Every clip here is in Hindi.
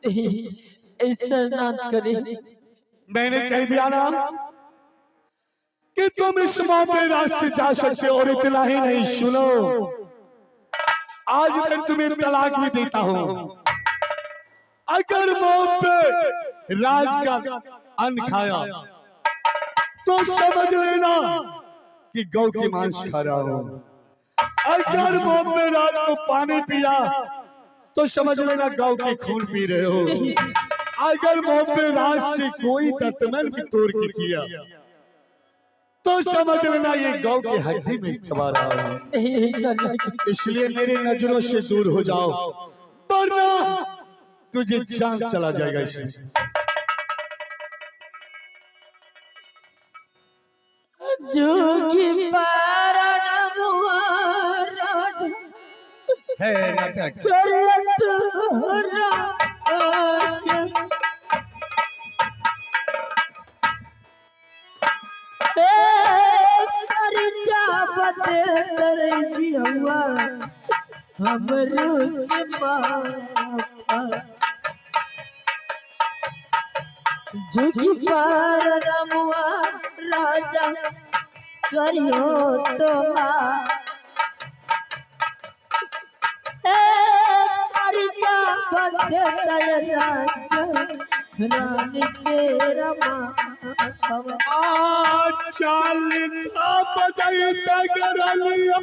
ऐसा ना करे। मैंने कह दिया ना कि तुम इस मौके रात से जा सकते हो। और इतना ही नहीं, सुनो, आज मैं तुम्हें तलाक भी देता हूं। अगर मौत पे राज का अन्न खाया तो समझ लेना कि गौ की मांस खा रहा हूं। अगर मौत पे राज को पानी पिया तो समझ लेना गौ के खून पी रहे हो। अगर मौत पे राज से कोई दतमन भी तोड़ के किया तो समझ लेना ये गौ की हड्डी में चबा रहा हूं। इसलिए मेरी नजरों से दूर हो जाओ, वरना तुझे जान चला जाएगा। इसमें जोगी पारा है नाटक करत हमरो के बापा जोगी पारा रमुआ राजा करियो तो रानी के रमा चाल बदल तगरलिया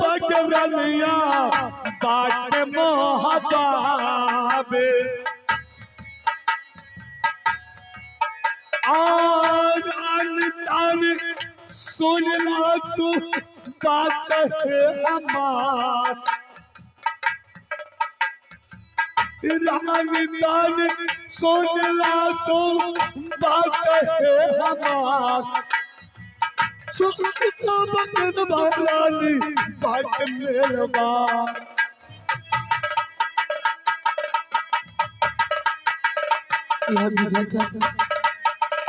पकड़लिया बाट मोहबाबे सुन ला तू बात है हमार रानी सुन ला तू बात है हमार रानी बाट मेलवा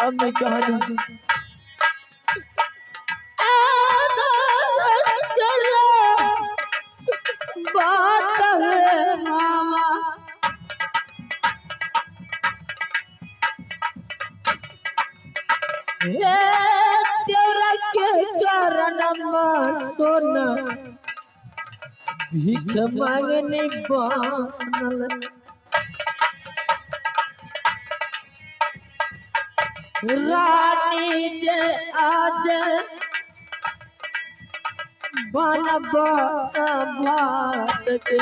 अब मैं कहा जाऊँ बात है मामा तेरा के कारण सोना भीख मांगने बनल रानी जे आज बन भात के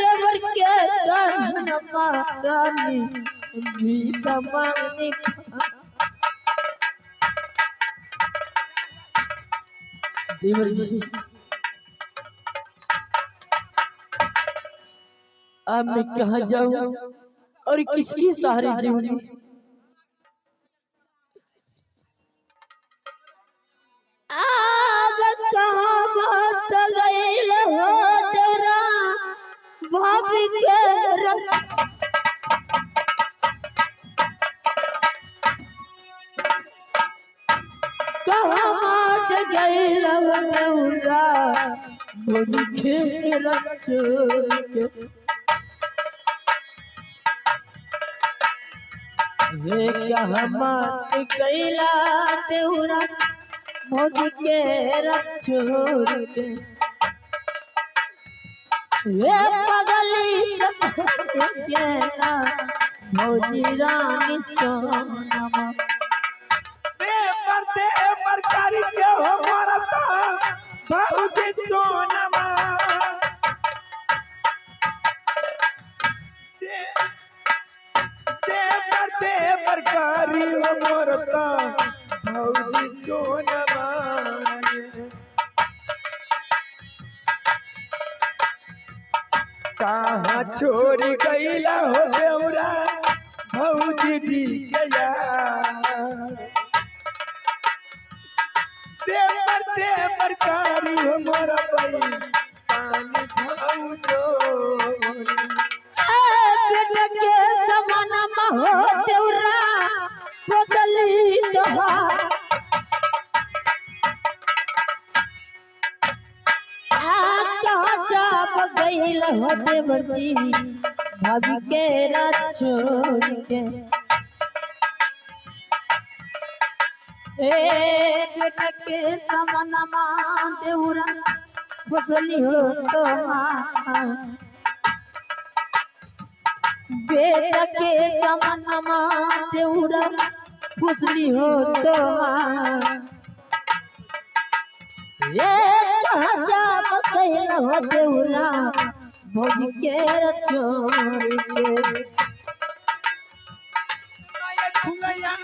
देवर के कारण रानी भीख मांगने देवर जी अब मैं कहाँ जाऊँ और किसकी सहारे जीऊंगी। अब कहाँ बात गईल हो तेरा भाभी के कहाँ बात गईल हो तेरा भाभी के रक्षक वे कहमत कैला तेरा मोद के रक्षोर के वे पगली केला भौजी रानी सोनमा दे पर कारी के हो मरता भौजी सोनमा दे परकारी हो मरता भौजी सोनमा कहाँ छोड़ गईला हो देवरा भौजी दी के यार दे परकारी हो मोरा बई पानी भौजो के समान हो तेरा कैल होते बची भाभी के रात छोड़ के बेटा के समनमा देउरा फसली हो तो बेटा के समनमा देउरा फसली हो तो ये राजा कैल हो देउरा भोगी के छोड़ के मैं खुलैया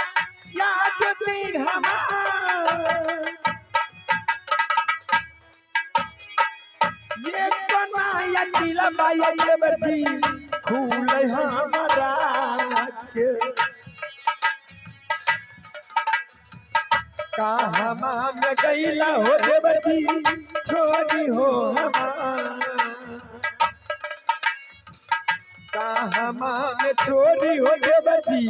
याद दिन हमार ये बनाया दिल बाया के बर्दी खुले हमारा के कहाँ में गईला हो देवती छोड़ी हो हमार कहाँ में छोड़ी हो देवती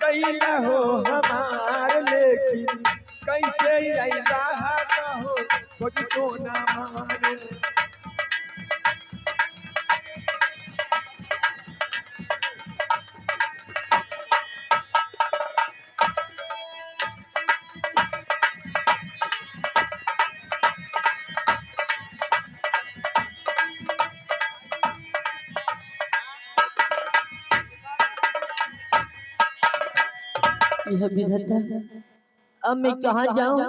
गईला हो हमार लेकिन कैसे आई रहा हो खुद सोना मारे यह विधाता अब मैं कहाँ जाऊँ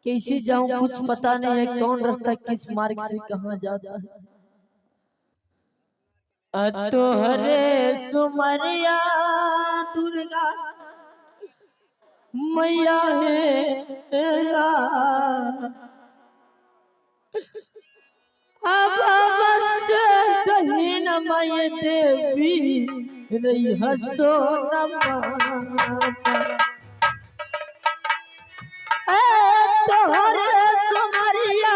कैसे जाऊँ कुछ पता नहीं है कौन रास्ता किस मार्ग से कहाँ जाता है तो हरे सुमरिया दुर्गा मैया है अब बस दहीन मय देवी रही हसो नमा तोहरे सुमरिया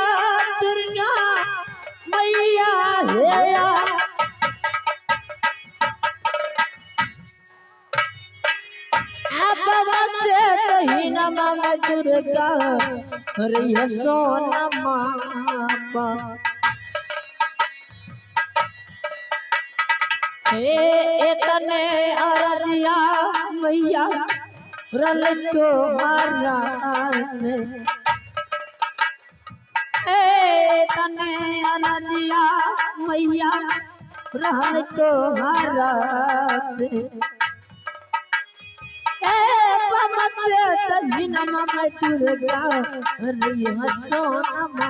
दुर्गा मैया है अब बस दहीन मय दुर्गा रही हसो नमा तने अरदिया मैया रल तो मारा से तने अरदिया मैया रहल तो मारा से पमत तहिन मम दुर्गा रही हसो नमा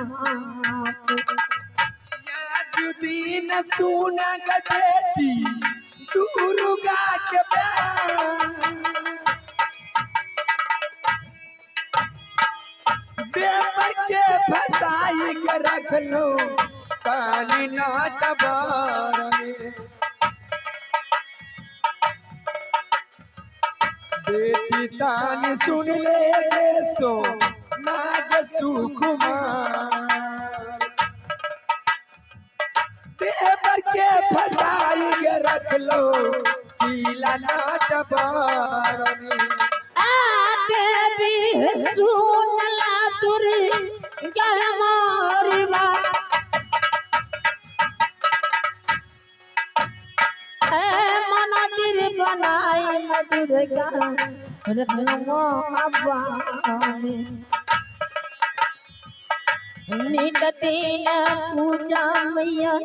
दिन सुना गदेती दुर्गा के देवर के फसाई के रख लो पानी ना दबारे बेटी तान सुन ले सो नाग सुकुमार देवर के फसाई के रख लो कीला नाट बारनी देवी सुनला दुर्गा मोरी बात मंदिर बनाई दुर्गा रखनो अबानी नित दिन पूजा मैया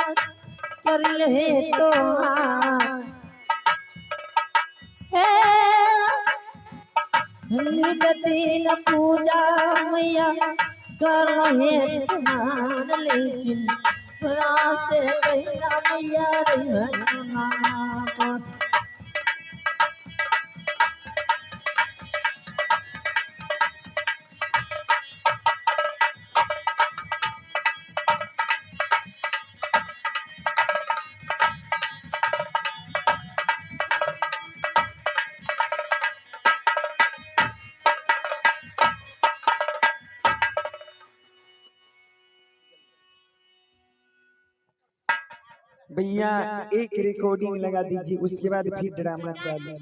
कर ले तो नित दिन पूजा मैया कर ले तुम्हार लेकिन रात कहना मैया रहना भैया एक रिकॉर्डिंग लगा दीजिए उसके बाद फिर ड्रामा चालू।